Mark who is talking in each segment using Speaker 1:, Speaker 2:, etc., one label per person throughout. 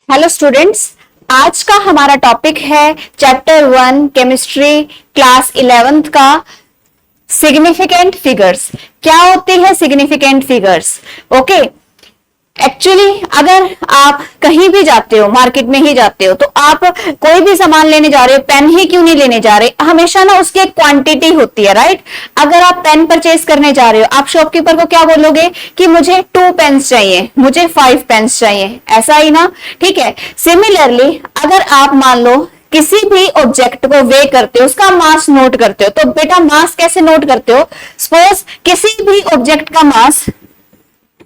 Speaker 1: Hello students, आज का हमारा टॉपिक है चैप्टर 1 केमिस्ट्री क्लास 11th का सिग्निफिकेंट फिगर्स। क्या होती है सिग्निफिकेंट फिगर्स? ओके, एक्चुअली अगर आप कहीं भी जाते हो, मार्केट में ही जाते हो, तो आप कोई भी सामान लेने जा रहे हो, पेन ही क्यों नहीं लेने जा रहे, हमेशा ना उसकी एक क्वांटिटी होती है, राइट। अगर आप पेन परचेज करने जा रहे हो, आप शॉपकीपर को क्या बोलोगे कि मुझे 2 पेन्स चाहिए, मुझे 5 पेन्स चाहिए, ऐसा ही ना। ठीक है, सिमिलरली अगर आप मान लो किसी भी ऑब्जेक्ट को वे करते हो, उसका मास नोट करते हो, तो बेटा मास कैसे नोट करते हो? सपोज किसी भी ऑब्जेक्ट का मास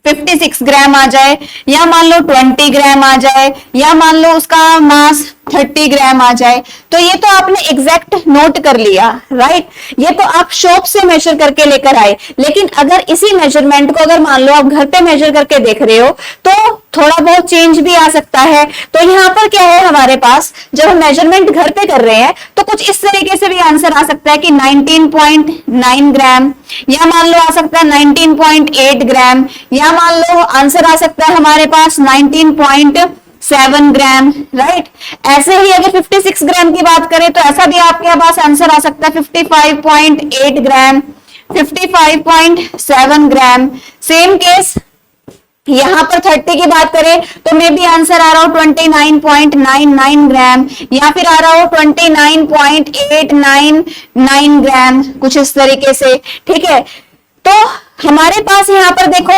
Speaker 1: 56 ग्राम आ जाए, या मान लो 20 ग्राम आ जाए, या मान लो उसका मास 30 ग्राम आ जाए, तो ये तो आपने एग्जैक्ट नोट कर लिया, राइट। ये तो आप शॉप से मेजर करके लेकर आए। लेकिन अगर इसी मेजरमेंट को अगर मान लो आप घर पे मेजर करके देख रहे हो, तो थोड़ा बहुत चेंज भी आ सकता है। तो यहाँ पर क्या है हमारे पास, जब हम मेजरमेंट घर पे कर रहे हैं तो कुछ इस तरीके से भी आंसर आ सकता है कि 19.9 ग्राम, या मान लो आ सकता है 19.8 ग्राम, या मान लो आंसर आ सकता है हमारे पास 19.7 ग्राम, राइट। ऐसे ही अगर 56 ग्राम की बात करें तो ऐसा भी आपके पास आंसर आ सकता है 55.8 ग्राम, 55.7 ग्राम। सेम केस यहां पर 30 की बात करें तो मे भी आंसर आ रहा हो 29.99 ग्राम, या फिर आ रहा हो 29.899 ग्राम, कुछ इस तरीके से। ठीक है, तो हमारे पास यहाँ पर देखो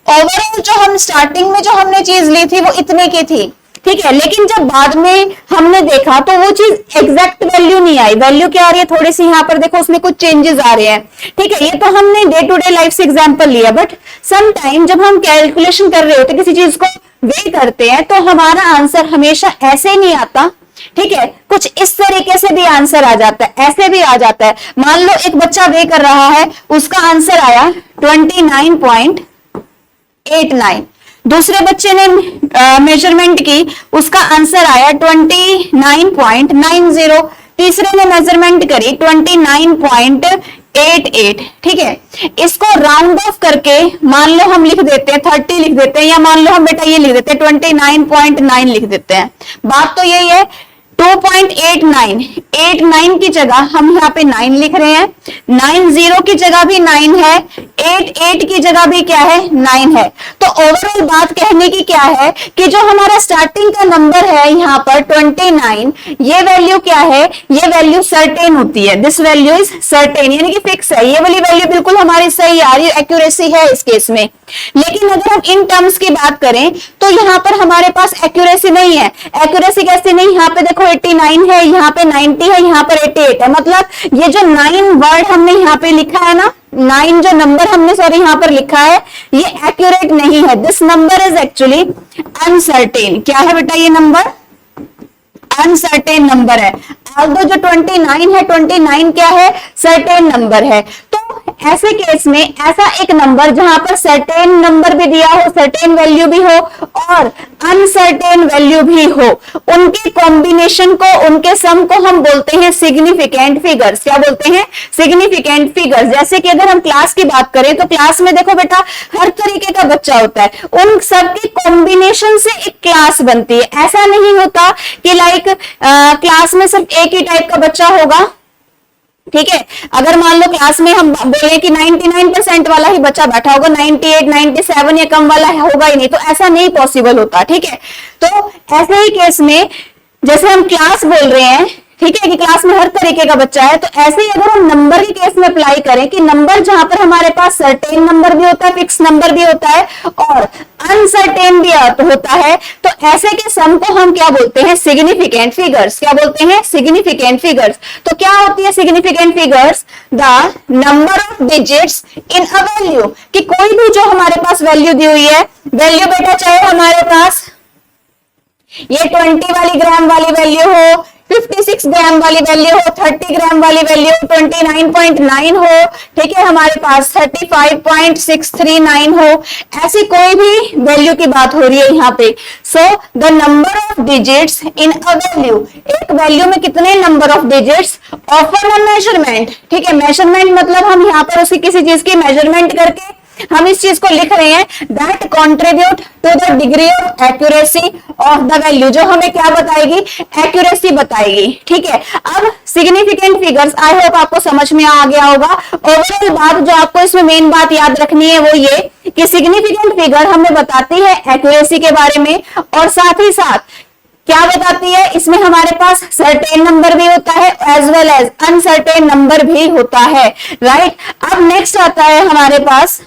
Speaker 1: ओवरऑल जो हम स्टार्टिंग में जो हमने चीज ली थी वो इतने की थी, ठीक है। लेकिन जब बाद में हमने देखा तो वो चीज एग्जैक्ट वैल्यू नहीं आई। वैल्यू क्या आ रही है, थोड़ी सी यहाँ पर देखो उसमें कुछ चेंजेस आ रहे हैं। ठीक है, ये तो हमने डे टू डे लाइफ से एग्जांपल लिया, बट सम टाइम जब हम कैलकुलेशन कर रहे होते, किसी चीज को वे करते हैं, तो हमारा आंसर हमेशा ऐसे नहीं आता। ठीक है, कुछ इस तरीके से भी आंसर आ जाता है, ऐसे भी आ जाता है। मान लो एक बच्चा वे कर रहा है, उसका आंसर आया 29.89, दूसरे बच्चे ने मेजरमेंट की, उसका आंसर आया 29.90, तीसरे ने मेजरमेंट करी 29.88। ठीक है, इसको राउंड ऑफ करके मान लो हम लिख देते हैं 30 लिख देते हैं, या मान लो हम बेटा ये लिख देते हैं 29.9 लिख देते हैं। बात तो यही है, 2.89 की जगह हम यहाँ पे 9 लिख रहे हैं, 90 की जगह भी 9 है, 88 की जगह भी क्या है, 9 है। तो ओवरऑल बात कहने की क्या है कि जो हमारा स्टार्टिंग का नंबर है यहाँ पर 29, ये वैल्यू क्या है, ये वैल्यू सर्टेन होती है। दिस वैल्यू इज सर्टेन, यानी कि फिक्स है। ये वाली वैल्यू बिल्कुल हमारी सही आ रही है, एक्यूरेसी है इस केस में। लेकिन अगर हम इन टर्म्स की बात करें तो यहाँ पर हमारे पास एक्यूरेसी नहीं है। एक्यूरेसी कैसे नहीं, यहाँ पे देखो 89 है, यहाँ पे 90 है, यहाँ पर 88 है। मतलब ये जो 9 वर्ड हमने यहाँ पे लिखा है ना, 9 जो नंबर हमने सॉरी यहाँ पर लिखा है, ये एक्यूरेट नहीं है। This number is actually uncertain. क्या है बेटा ये नंबर? अनसर्टेन नंबर है। ऑल्दो जो 29 है, 29 क्या है, सर्टेन नंबर है। तो ऐसे केस में ऐसा एक नंबर जहां पर सर्टेन नंबर भी दिया हो, सर्टेन वैल्यू भी हो और अनसर्टेन वैल्यू भी हो, उनके कॉम्बिनेशन को, उनके सम को हम बोलते हैं सिग्निफिकेंट फिगर्स। क्या बोलते हैं? Significant figures. जैसे कि अगर हम क्लास की बात करें तो क्लास में देखो बेटा हर तरीके का बच्चा होता है, उन सबके कॉम्बिनेशन से एक क्लास बनती है। ऐसा नहीं होता कि लाइक क्लास में सिर्फ एक ही टाइप का बच्चा होगा। ठीक है, अगर मान लो क्लास में हम बोले कि 99% वाला ही बच्चा बैठा होगा, 98, 97 या कम वाला होगा ही नहीं, तो ऐसा नहीं पॉसिबल होता। ठीक है, तो ऐसे ही केस में जैसे हम क्लास बोल रहे हैं, ठीक है, कि क्लास में हर तरीके का बच्चा है, तो ऐसे ही अगर हम नंबर के केस में अप्लाई करें कि नंबर जहां पर हमारे पास सर्टेन नंबर भी होता है, फिक्स नंबर भी होता है और अनसर्टेन भी होता है, तो ऐसे के सम को हम क्या बोलते हैं? Significant figures. क्या बोलते हैं? Significant figures. तो क्या होती है significant figures? The number of digits in a value, कि कोई भी जो हमारे पास वैल्यू दी हुई है, वैल्यू बेटा चाहे हमारे पास ये 20 वाली ग्राम वाली वैल्यू हो, 56 ग्राम वाली वैल्यू हो, 30 ग्राम वाली वैल्यू 29.9 हो, ठीक है, हमारे पास 35.639 हो, ऐसी कोई भी वैल्यू की बात हो रही है यहाँ पे। So the number of digits in a value, एक वैल्यू में कितने number of digits of a measurement. ठीक है, मेजरमेंट मतलब हम यहाँ पर उसी किसी चीज की मेजरमेंट करके हम इस चीज को लिख रहे हैं that contribute to the degree of accuracy of the value, जो हमें क्या बताएगी, एक्यूरेसी बताएगी। ठीक है, अब सिग्निफिकेंट फिगर्स, आई होप आपको समझ में आ गया होगा। ओवरऑल बात जो आपको इसमें मेन बात याद रखनी है वो ये कि सिग्निफिकेंट फिगर हमें बताती है एक्यूरेसी के बारे में, और साथ ही साथ क्या बताती है, इसमें हमारे पास सर्टेन नंबर भी होता है as well as uncertain number भी होता है, राइट। अब नेक्स्ट आता है हमारे पास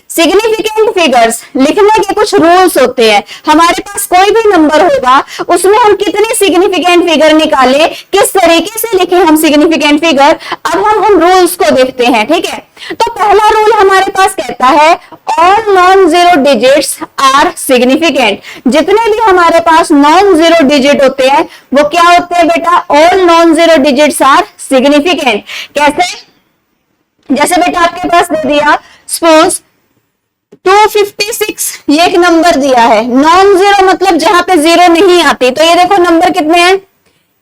Speaker 1: सिग्निफिकेंट फिगर्स लिखने के कुछ रूल्स होते हैं। हमारे पास कोई भी नंबर होगा उसमें हम कितने सिग्निफिकेंट फिगर निकाले, किस तरीके से लिखे हम सिग्निफिकेंट फिगर, अब हम उन रूल्स को देखते हैं। ठीक है, तो पहला रूल हमारे पास कहता है all non zero digits are significant. जितने भी हमारे पास नॉन जीरो डिजिट होते हैं वो क्या होते हैं बेटा, all non zero digits are significant. कैसे, जैसे बेटा आपके पास दे दिया सपोज 256, ये एक नंबर दिया है, नॉन जीरो मतलब जहां पे जीरो नहीं आती, तो ये देखो नंबर कितने हैं,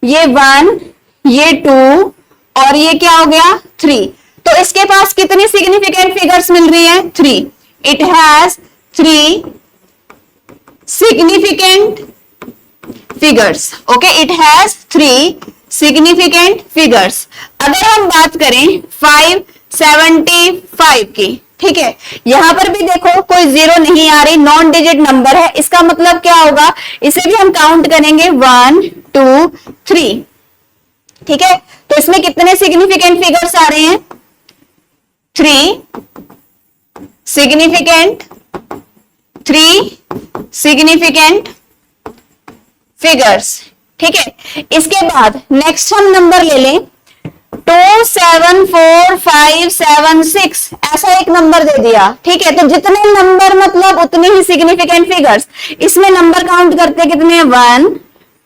Speaker 1: ये 1, ये 2 और ये क्या हो गया 3। तो इसके पास कितनी सिग्निफिकेंट फिगर्स मिल रही हैं, 3। It has 3 significant figures. Okay, it has 3 significant figures. अगर हम बात करें 575 की, ठीक है, यहां पर भी देखो कोई जीरो नहीं आ रही, नॉन डिजिट नंबर है, इसका मतलब क्या होगा, इसे भी हम काउंट करेंगे 1 2 3। ठीक है, तो इसमें कितने सिग्निफिकेंट फिगर्स आ रहे हैं, 3 सिग्निफिकेंट, 3 सिग्निफिकेंट फिगर्स। ठीक है, इसके बाद नेक्स्ट हम नंबर ले लें 2 7 4 5 7 6, ऐसा एक नंबर दे दिया। ठीक है, तो जितने नंबर मतलब उतनी ही सिग्निफिकेंट फिगर्स। इसमें नंबर काउंट करते कितने, 1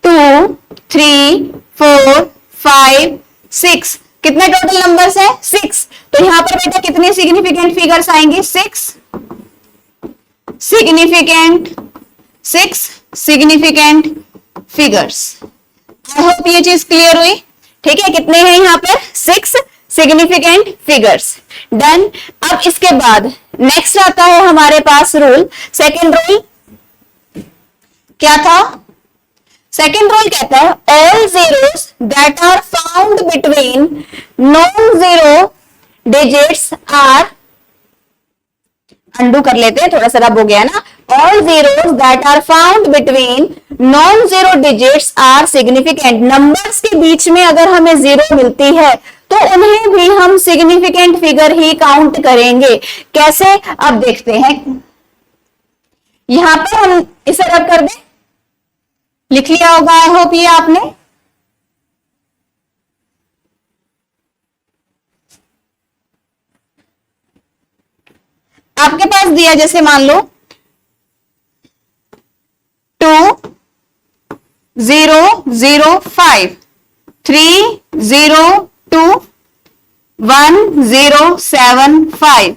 Speaker 1: 2 3 4 5 6, कितने टोटल नंबर्स है, 6। तो यहां पर बेटा कितनी सिग्निफिकेंट फिगर्स आएंगी, 6 significant, 6 significant figures. I hope ये चीज क्लियर हुई। ठीक है, कितने हैं यहाँ पर, 6 सिग्निफिकेंट फिगर्स। डन। अब इसके बाद नेक्स्ट आता है हमारे पास रूल, सेकेंड रूल क्या था, सेकेंड रूल कहता है all zeros that are found between non-zero digits are, undo कर लेते हैं, थोड़ा सा रब हो गया ना, all zeros that are found between non-zero digits are significant। Numbers के बीच में अगर हमें जीरो मिलती है तो उन्हें भी हम सिग्निफिकेंट फिगर ही काउंट करेंगे। कैसे, अब देखते हैं। यहां पर हम इसे रब कर दें, लिख लिया होगा आई होप ये आपने। आपके पास दिया जैसे मान लो 2 0 0 5 3 0 2 1 0 7 5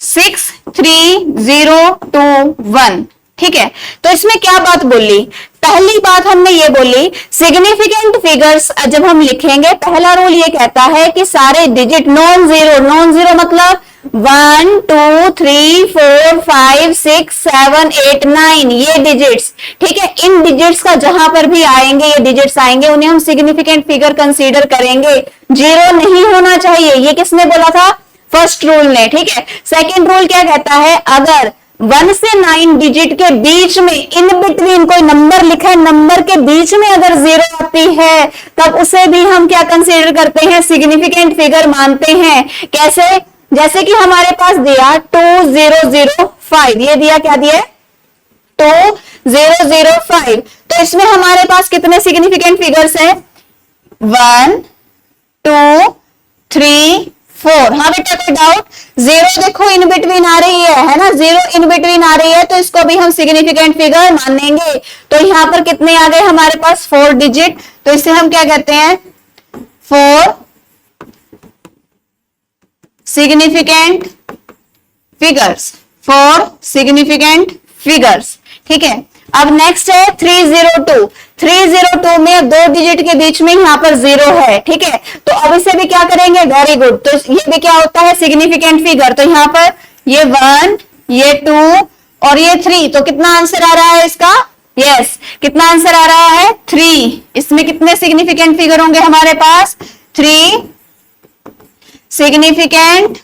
Speaker 1: 6 3 0 2 1। ठीक है, तो इसमें क्या बात बोली, पहली बात हमने ये बोली सिग्निफिकेंट फिगर्स जब हम लिखेंगे, पहला रूल ये कहता है कि सारे digit non zero, non zero मतलब 1 2 3 4 5 6 7 8 9 ये डिजिट्स। ठीक है, इन डिजिट्स का जहां पर भी आएंगे, ये डिजिट्स आएंगे, उन्हें हम सिग्निफिकेंट फिगर कंसीडर करेंगे। जीरो नहीं होना चाहिए, ये किसने बोला था, फर्स्ट रूल ने। ठीक है, सेकेंड रूल क्या कहता है, अगर 1 से 9 डिजिट के बीच में इन बिटवीन कोई नंबर लिखा है, नंबर के बीच में अगर जीरो आती है तब उसे भी हम क्या कंसीडर करते हैं, सिग्निफिकेंट फिगर मानते हैं। कैसे, जैसे कि हमारे पास दिया 2005, ये दिया, क्या दिया 2005, तो इसमें हमारे पास कितने सिग्निफिकेंट फिगर्स हैं, 1 2 3 4। हाँ बेटा, कोई डाउट, जीरो देखो इन बिटवीन आ रही है ना, जीरो इन बिटवीन आ रही है तो इसको भी हम सिग्निफिकेंट फिगर मानेंगे। तो यहां पर कितने आ गए हमारे पास, 4 डिजिट, तो इसे हम क्या कहते हैं, 4 सिग्निफिकेंट फिगर्स, 4 सिग्निफिकेंट फिगर्स। ठीक है, अब नेक्स्ट है 302। 302 में 2 डिजिट के बीच में यहाँ पर 0 है, ठीक है। तो अब इसे भी क्या करेंगे, वेरी गुड। तो ये भी क्या होता है, सिग्निफिकेंट फिगर। तो यहाँ पर ये 1, ये 2 और ये 3, तो कितना आंसर आ रहा है इसका, यस, कितना आंसर आ रहा है, 3। इसमें कितने सिग्निफिकेंट फिगर होंगे हमारे पास, 3 सिग्निफिकेंट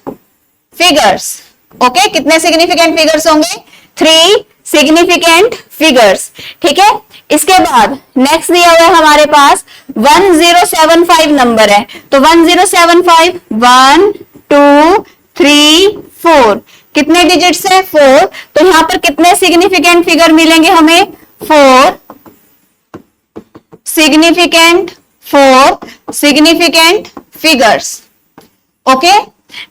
Speaker 1: फिगर्स। ओके, कितने सिग्निफिकेंट फिगर्स होंगे, 3 सिग्निफिकेंट फिगर्स, ठीक है। इसके बाद नेक्स्ट दिया हुआ है हमारे पास 1075 नंबर है। तो 1075, 1 2 3 4, कितने डिजिट्स है, 4। तो यहां पर कितने सिग्निफिकेंट फिगर मिलेंगे हमें, 4 significant, 4 significant figures. Okay,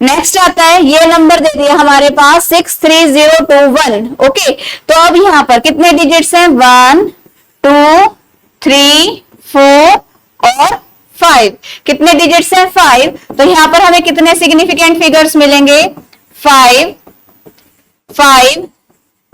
Speaker 1: next आता है, ये नंबर दे दिया हमारे पास 63021। ओके, तो अब यहां पर कितने डिजिट्स हैं, 1 2 3 4 और 5, कितने डिजिट्स हैं, 5। तो यहां पर हमें कितने सिग्निफिकेंट फिगर्स मिलेंगे, 5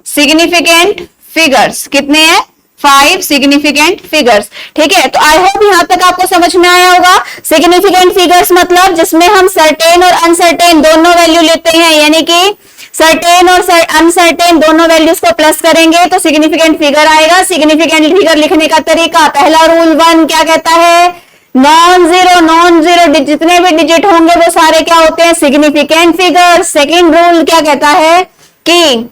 Speaker 1: सिग्निफिकेंट फिगर्स, कितने हैं, 5 सिग्निफिकेंट फिगर्स, ठीक है। तो आई होप यहां तक आपको समझ में आया होगा। सिग्निफिकेंट फिगर्स मतलब जिसमें हम सर्टेन और अनसर्टेन दोनों वैल्यू लेते हैं, यानी कि सर्टेन और अनसर्टेन दोनों वैल्यूज को प्लस करेंगे तो सिग्निफिकेंट फिगर आएगा। सिग्निफिकेंट फिगर लिखने का तरीका, पहला रूल 1 क्या कहता है, नॉन जीरो जितने भी डिजिट होंगे वो सारे क्या होते हैं, सिग्निफिकेंट फिगर। सेकेंड रूल क्या कहता है कि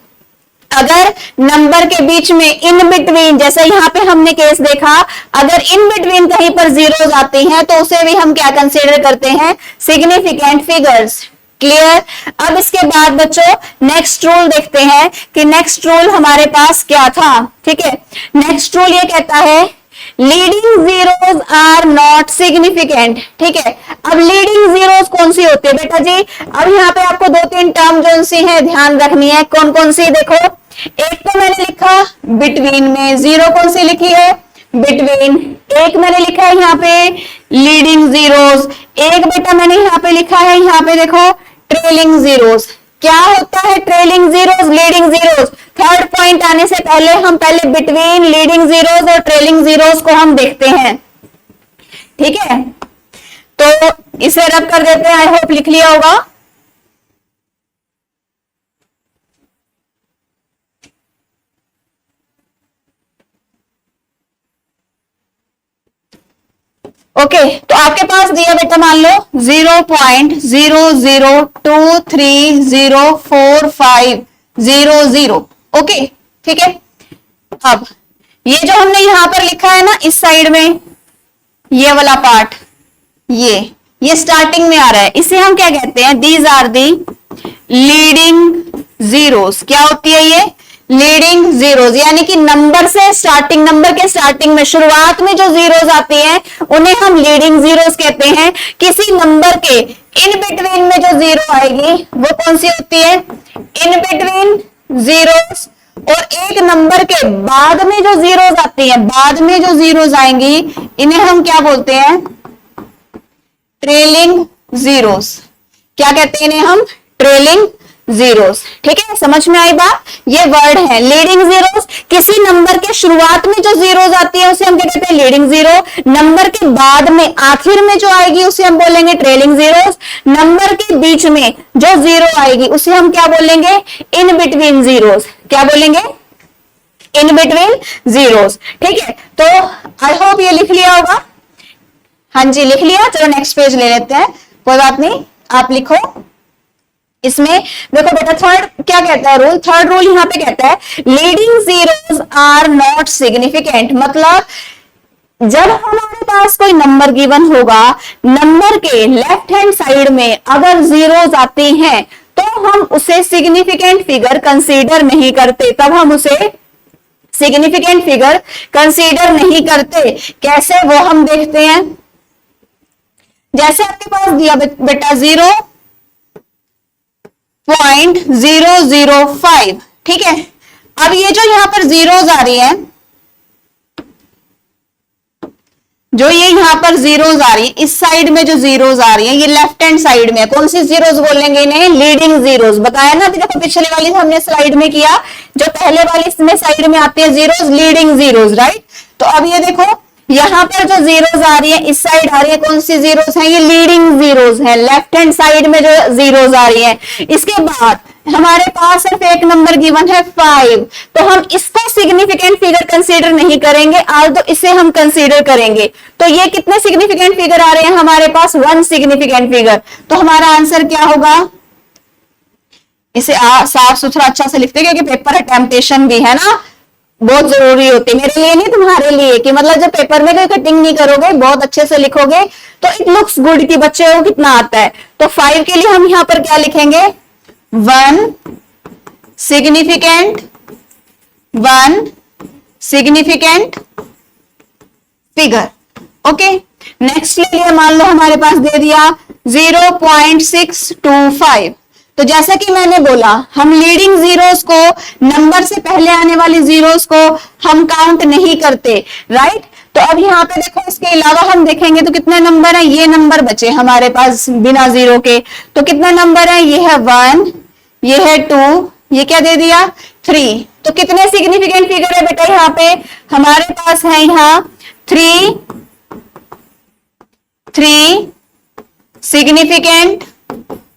Speaker 1: अगर नंबर के बीच में इन बिटवीन, जैसे यहां पे हमने केस देखा, अगर इन बिटवीन कहीं पर जीरोस आती हैं तो उसे भी हम क्या कंसीडर करते हैं, सिग्निफिकेंट फिगर्स। क्लियर। अब इसके बाद बच्चों नेक्स्ट रूल देखते हैं कि नेक्स्ट रूल हमारे पास क्या था, ठीक है। नेक्स्ट रूल ये कहता है leading zeros are not significant, ठीक है। अब लीडिंग जीरोस कौन सी होती है बेटा जी, अब यहाँ पे आपको 2-3 टर्म जो सी है ध्यान रखनी है। कौन कौन सी, देखो, एक तो मैंने लिखा बिटवीन में, जीरो कौन सी लिखी है, बिटवीन। एक मैंने लिखा है यहाँ पे लीडिंग जीरोस, एक बेटा मैंने यहाँ पे लिखा है, यहाँ पे देखो ट्रेलिंग जीरोस। क्या होता है trailing zeros, leading zeros. Third point आने से पहले हम पहले बिटवीन, लीडिंग जीरोस और ट्रेलिंग जीरोस को हम देखते हैं, ठीक है। तो इसे रब कर देते हैं, आई होप लिख लिया होगा। ओके, तो आपके पास दिया बेटा मान लो 0.002304500। ओके, ठीक है। अब ये जो हमने यहां पर लिखा है ना इस साइड में, ये वाला पार्ट, ये स्टार्टिंग में आ रहा है, इसे हम क्या कहते हैं, these are the leading zeros. क्या होती है ये, लीडिंग जीरोस, यानी कि नंबर से स्टार्टिंग, नंबर के स्टार्टिंग में शुरुआत में जो जीरोस आती हैं उन्हें हम लीडिंग जीरोस कहते हैं। किसी नंबर के इन बिटवीन में जो जीरो आएगी वो कौन सी होती है, इन बिटवीन जीरोस। और एक नंबर के बाद में जो जीरोस आती है, बाद में जो जीरोस आएंगी इन्हें हम क्या बोलते हैं, ट्रेलिंग जीरोस। क्या कहते हैं इन्हें हम, ट्रेलिंग जीरोस, ठीक है। समझ में आई बात, ये वर्ड है लीडिंग जीरोस। किसी नंबर के शुरुआत में जो जीरोस आती है उसे हम क्या कहते हैं, लीडिंग जीरो। नंबर के बाद में आखिर में जो आएगी उसे हम बोलेंगे ट्रेलिंग जीरोस। नंबर के बीच में जो जीरो आएगी उसे हम क्या बोलेंगे, इन बिटवीन जीरोस। क्या बोलेंगे, इन बिटवीन जीरोस, ठीक है। तो आई होप ये लिख लिया होगा। हाँ जी, लिख लिया। चलो नेक्स्ट पेज ले लेते हैं, कोई बात नहीं, आप लिखो। इसमें देखो बेटा थर्ड क्या कहता है रूल, थर्ड रूल यहां पे कहता है leading zeros are not significant. मतलब जब हमारे पास कोई नंबर गिवन होगा, नंबर के लेफ्ट हैंड साइड में अगर जीरोस आते हैं तो हम उसे सिग्निफिकेंट फिगर कंसीडर नहीं करते, तब हम उसे सिग्निफिकेंट फिगर कंसीडर नहीं करते। कैसे, वो हम देखते हैं। जैसे आपके पास दिया बेटा 0.005, ठीक है। अब ये जो यहां पर जीरोस आ रही है, जो ये यहाँ पर जीरोज आ रही है, इस साइड में जो जीरोज आ रही है, ये लेफ्ट हैंड साइड में कौन सी जीरोज बोलेंगे इन्हें? Leading zeros. बताया ना, देखो पिछले वाली हमने स्लाइड में किया, जो पहले वाली इसमें साइड में आती है जीरोज, लीडिंग जीरोज, राइट। तो अब ये देखो यहाँ पर जो जीरोज आ रही है, इस साइड आ रही है, कौन सी जीरोज है? ये लीडिंग जीरोज है, लेफ्ट हैंड साइड में जो जीरोज आ रही है। इसके बाद हमारे पास सिर्फ एक नंबर गिवन है 5, तो हम इसको सिग्निफिकेंट फिगर कंसीडर नहीं करेंगे, आज तो इसे हम कंसीडर करेंगे। तो ये कितने सिग्निफिकेंट फिगर आ रहे हैं हमारे पास? 1 सिग्निफिकेंट फिगर। तो हमारा आंसर क्या होगा? इसे साफ सुथरा अच्छा से लिखते, क्योंकि पेपर टेम्पटेशन भी है ना, बहुत जरूरी होती है, मेरे लिए नहीं तुम्हारे लिए, कि मतलब जब पेपर में कोई कटिंग नहीं करोगे, बहुत अच्छे से लिखोगे तो इट लुक्स गुड कि बच्चे को कितना आता है। तो 5 के लिए हम यहां पर क्या लिखेंगे? 1 सिग्निफिकेंट फिगर। ओके, नेक्स्ट ले लिया, मान लो हमारे पास दे दिया 0.625। तो जैसा कि मैंने बोला, हम लीडिंग जीरोस को, नंबर से पहले आने वाली जीरोस को हम काउंट नहीं करते, राइट। तो अब यहाँ पे देखो, इसके अलावा हम देखेंगे तो कितने नंबर है? ये नंबर बचे हमारे पास बिना जीरो के। तो कितने नंबर है? ये है 1, ये है 2, ये क्या दे दिया? 3। तो कितने सिग्निफिकेंट फिगर है बेटा यहाँ पे? हमारे पास है यहाँ 3 सिग्निफिकेंट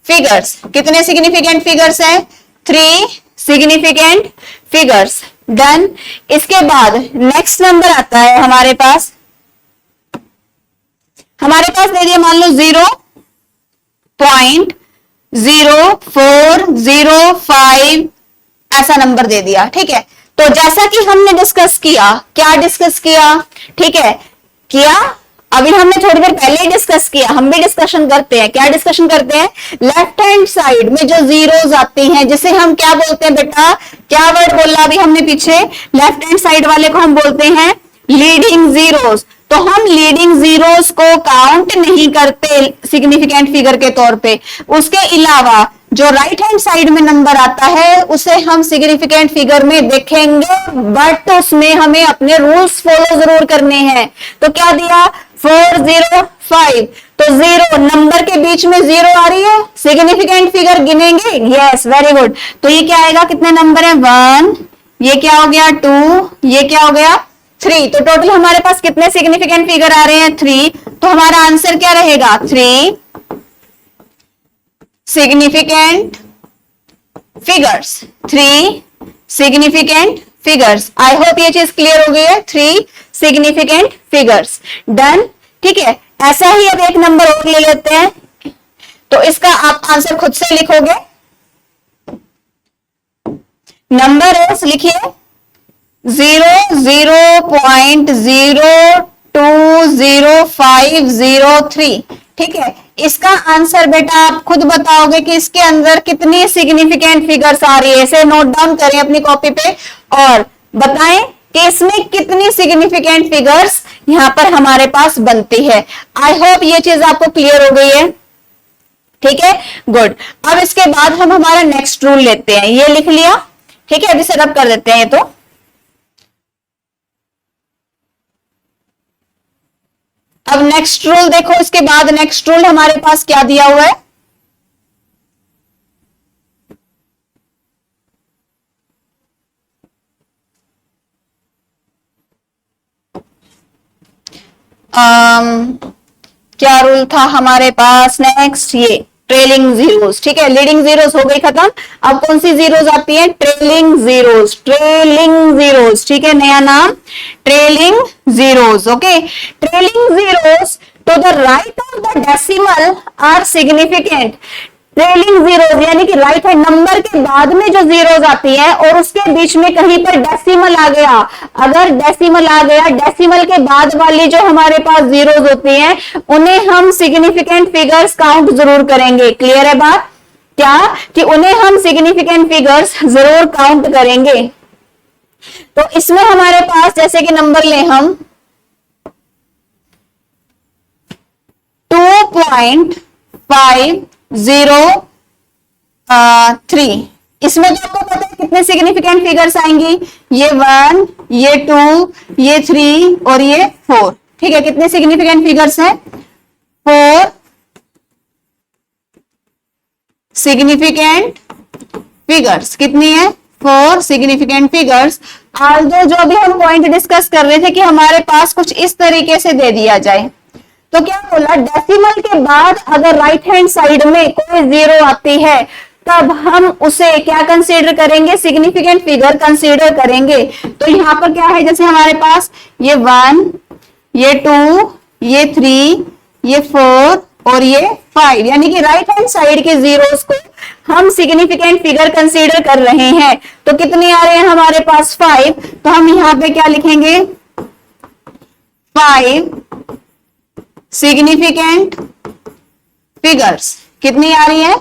Speaker 1: फिगर्स। कितने सिग्निफिकेंट फिगर्स है? 3 सिग्निफिकेंट फिगर्स। डन। इसके बाद नेक्स्ट नंबर आता है हमारे पास दे दिया मान लो 0.0405 ऐसा नंबर दे दिया, ठीक है। तो जैसा कि हमने डिस्कस किया, क्या डिस्कस किया? ठीक है, किया, अभी हमने थोड़ी देर पहले ही डिस्कस किया, हम भी डिस्कशन करते हैं। क्या डिस्कशन करते हैं? लेफ्ट हैंड साइड में जो जीरोज आती हैं, जिसे हम क्या बोलते हैं बेटा? क्या वर्ड बोला अभी हमने पीछे? लेफ्ट हैंड साइड वाले को हम बोलते हैं लीडिंग जीरोज। तो हम लीडिंग जीरोस को काउंट नहीं करते सिग्निफिकेंट फिगर के तौर पे। उसके अलावा जो राइट हैंड साइड में नंबर आता है, उसे हम सिग्निफिकेंट फिगर में देखेंगे, बट उसमें हमें अपने रूल्स फॉलो जरूर करने हैं। तो क्या दिया? 405। तो 0 नंबर के बीच में 0 आ रही है, सिग्निफिकेंट फिगर गिनेंगे। Yes, very good. तो ये क्या आएगा? कितने नंबर है? 1, ये क्या हो गया? 2, ये क्या हो गया? 3। तो टोटल हमारे पास कितने सिग्निफिकेंट फिगर आ रहे हैं? 3। तो हमारा आंसर क्या रहेगा? 3 significant figures. 3 significant figures. I hope ये चीज क्लियर हो गई है। 3 सिग्निफिकेंट फिगर्स। डन, ठीक है। ऐसा ही अब एक नंबर और ले लेते हैं, तो इसका आप आंसर खुद से लिखोगे। नंबर है, लिखिए 0.020503। ठीक है, इसका आंसर बेटा आप खुद बताओगे कि इसके अंदर कितनी सिग्निफिकेंट फिगर्स आ रही है। इसे नोट डाउन करें अपनी कॉपी पे और बताएं कि इसमें कितनी सिग्निफिकेंट फिगर्स यहां पर हमारे पास बनती है। आई होप ये चीज आपको क्लियर हो गई है। ठीक है, गुड। अब इसके बाद हम हमारा नेक्स्ट रूल लेते हैं। ये लिख लिया, ठीक है। अभी सेटअप कर देते हैं ये तो। अब नेक्स्ट रूल देखो, इसके बाद नेक्स्ट रूल हमारे पास क्या दिया हुआ है। क्या रूल था हमारे पास नेक्स्ट? ये ट्रेलिंग जीरोस। ठीक है, लीडिंग जीरोस हो गई खत्म। अब कौन सी जीरोस आती है? Trailing zeros. ट्रेलिंग जीरोस, ठीक है, नया नाम trailing zeros. Okay, trailing zeros to the right of the decimal are significant. Trailing zeros यानी कि राइट हैंड नंबर के बाद में जो जीरोस आती है और उसके बीच में कहीं पर डेसिमल आ गया, अगर डेसिमल आ गया, डेसिमल के बाद वाली जो हमारे पास जीरोस होती हैं उन्हें हम सिग्निफिकेंट फिगर्स काउंट जरूर करेंगे। क्लियर है बात? क्या कि उन्हें हम सिग्निफिकेंट फिगर्स जरूर काउंट करेंगे। तो इसमें हमारे पास जैसे कि नंबर ले हम 2.503। इसमें तो आपको पता है कितने सिग्निफिकेंट फिगर्स आएंगी। ये 1, ये 2, ये 3 और ये 4। ठीक है, कितने सिग्निफिकेंट फिगर्स हैं? 4 सिग्निफिकेंट फिगर्स। कितनी है? 4 सिग्निफिकेंट फिगर्स। आल्दो जो अभी हम पॉइंट डिस्कस कर रहे थे कि हमारे पास कुछ इस तरीके से दे दिया जाए, तो क्या बोला, डेसिमल के बाद अगर राइट हैंड साइड में कोई जीरो आती है तब हम उसे क्या कंसीडर करेंगे? सिग्निफिकेंट फिगर कंसीडर करेंगे। तो यहां पर क्या है, जैसे हमारे पास ये 1, ये 2, ये 3, ये 4 और ये 5, यानी कि राइट हैंड साइड के जीरोस को हम सिग्निफिकेंट फिगर कंसीडर कर रहे हैं। तो कितने आ रहे हैं हमारे पास? 5। तो हम यहां पे क्या लिखेंगे? 5 सिग्निफिकेंट फिगर्स। कितनी आ रही है?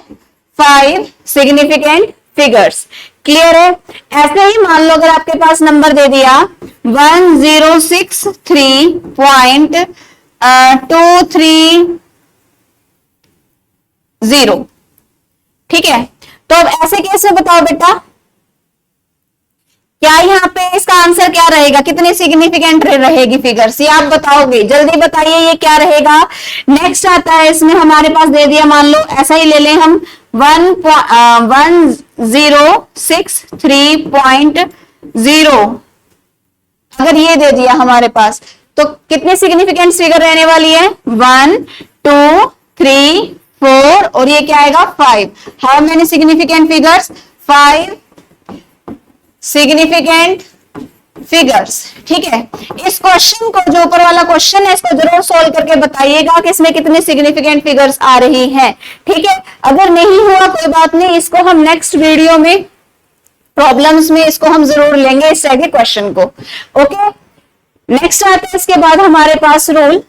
Speaker 1: 5 सिग्निफिकेंट फिगर्स। क्लियर है? ऐसे ही मान लो अगर आपके पास नंबर दे दिया 1063.230, ठीक है। तो अब ऐसे कैसे बताओ बेटा, क्या यहाँ पे इसका आंसर क्या रहेगा? कितनी सिग्निफिकेंट रहेगी फिगर्स? ये आप बताओगे, जल्दी बताइए ये क्या रहेगा। नेक्स्ट आता है इसमें हमारे पास दे दिया, मान लो ऐसा ही ले लें हम 1063.0, अगर ये दे दिया हमारे पास, तो कितनी सिग्निफिकेंट फिगर रहने वाली है? 1, 2, 3, 4 और ये क्या आएगा? 5। How many significant figures? 5 significant figures. ठीक है, इस क्वेश्चन को, जो ऊपर वाला क्वेश्चन है, इसको जरूर सोल्व करके बताइएगा कि इसमें कितनी सिग्निफिकेंट फिगर्स आ रही हैं। ठीक है, अगर नहीं हुआ कोई बात नहीं, इसको हम नेक्स्ट वीडियो में प्रॉब्लम्स में इसको हम जरूर लेंगे, इस तरह के क्वेश्चन को। ओके, नेक्स्ट आता है इसके बाद हमारे पास rule,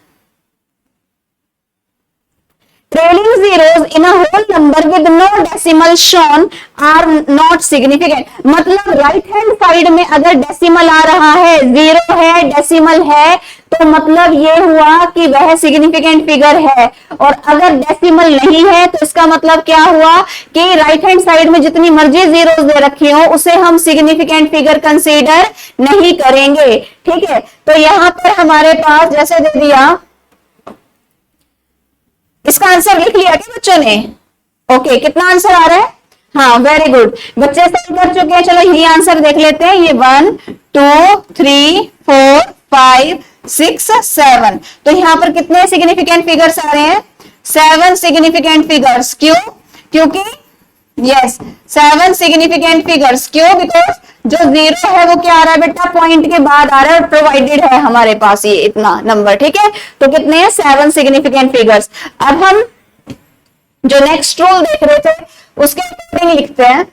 Speaker 1: trailing zeros in a whole number with no decimal shown are not significant। मतलब राइट हैंड साइड में अगर डेसिमल आ रहा है, जीरो है, डेसिमल है, तो मतलब ये हुआ कि वह सिग्निफिकेंट फिगर है। और अगर डेसिमल नहीं है तो इसका मतलब क्या हुआ कि राइट हैंड साइड में जितनी मर्जी जीरोस दे रखी हो उसे हम सिग्निफिकेंट फिगर कंसीडर नहीं करेंगे। ठीक है, तो यहां पर हमारे पास जैसे दे दिया, इसका आंसर लिख लिया क्या बच्चों ने? ओके, कितना आंसर आ रहा है? हाँ, वेरी गुड, बच्चे सही कर चुके हैं। चलो ये आंसर देख लेते हैं, ये 1, 2, 3, 4, 5, 6, 7। तो यहां पर कितने सिग्निफिकेंट फिगर्स आ रहे हैं? 7 सिग्निफिकेंट फिगर्स। क्यों? क्योंकि यस, 7 सिग्निफिकेंट फिगर्स। क्यों? बिकॉज जो जीरो है वो क्या आ रहा है बेटा? पॉइंट के बाद आ रहा है, प्रोवाइडेड है हमारे पास ये इतना नंबर। ठीक है, तो कितने हैं? 7 सिग्निफिकेंट फिगर्स। अब हम जो नेक्स्ट रूल देख रहे थे उसके अकॉर्डिंग लिखते हैं।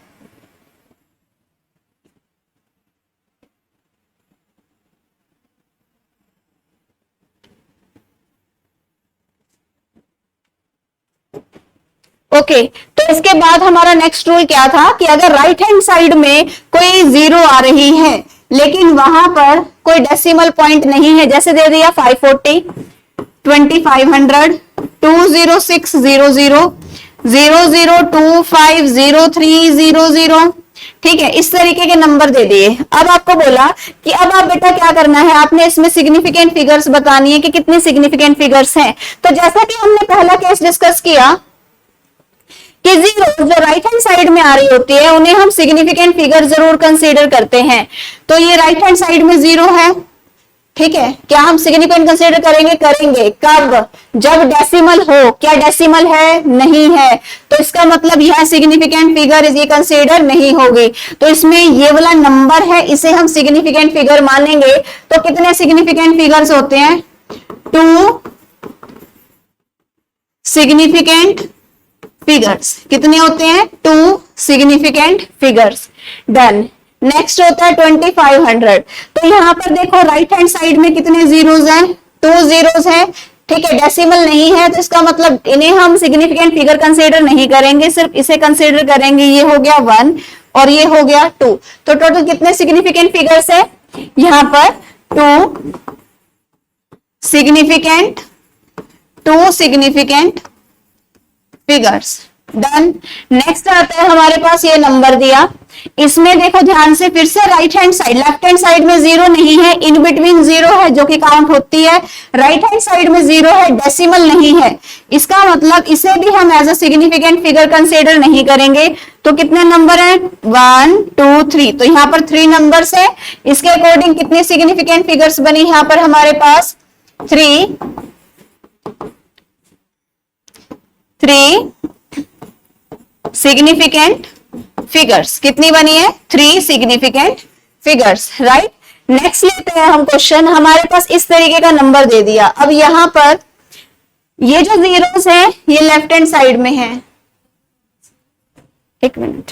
Speaker 1: ओके, तो इसके बाद हमारा नेक्स्ट रूल क्या था कि अगर राइट हैंड साइड में कोई जीरो आ रही है लेकिन वहां पर कोई डेसिमल पॉइंट नहीं है, जैसे दे दिया 540, 2500, 20600, 00250300, ठीक है, इस तरीके के नंबर दे दिए। अब आपको बोला कि अब आप बेटा क्या करना है, आपने इसमें सिग्निफिकेंट फिगर्स बतानी है कि कितनी सिग्निफिकेंट फिगर्स हैं। तो जैसा कि हमने पहला केस डिस्कस किया कि जीरो जो राइट हैंड साइड में आ रही होती है उन्हें हम सिग्निफिकेंट फिगर जरूर कंसीडर करते हैं। तो ये राइट हैंड साइड में जीरो है, ठीक है, क्या हम सिग्निफिकेंट कंसीडर करेंगे? करेंगे। कब? जब डेसिमल हो। क्या डेसिमल है? नहीं है, तो इसका मतलब यह सिग्निफिकेंट फिगर ये कंसीडर नहीं होगी। तो इसमें ये वाला नंबर है, इसे हम सिग्निफिकेंट फिगर मानेंगे। तो कितने सिग्निफिकेंट फिगर्स होते हैं? 2 सिग्निफिकेंट फिगर्स। कितने होते हैं? 2 सिग्निफिकेंट फिगर्स। डन। नेक्स्ट होता है 2500। तो यहां पर देखो राइट हैंड साइड में कितने जीरोस हैं? 2 जीरोस हैं, ठीक है, डेसिमल नहीं है, तो इसका मतलब इन्हें हम सिग्निफिकेंट फिगर कंसीडर नहीं करेंगे, सिर्फ इसे कंसीडर करेंगे। ये हो गया 1 और ये हो गया 2। तो टोटल कितने सिग्निफिकेंट फिगर्स है? यहां पर 2 सिग्निफिकेंट फिगर्स। डन। नेक्स्ट आता है हमारे पास ये नंबर दिया, इसमें देखो ध्यान से, फिर से right hand side, left hand side में जीरो नहीं है, इन बिटवीन जीरो है जो कि काउंट होती है, राइट हैंड साइड में जीरो है, डेसिमल नहीं है, इसका मतलब इसे भी हम as a significant figure consider नहीं करेंगे। तो कितने नंबर हैं? 1 2 3, तो यहां पर 3 नंबर्स है, इसके अकॉर्डिंग कितनी सिग्निफिकेंट फिगर्स बनी यहां पर हमारे पास? 3 सिग्निफिकेंट फिगर्स। कितनी बनी है? 3 सिग्निफिकेंट फिगर्स, राइट। नेक्स्ट लेते हैं हम क्वेश्चन, हमारे पास इस तरीके का नंबर दे दिया। अब यहां पर ये जो जीरोस हैं ये लेफ्ट हैंड साइड में है, एक मिनट,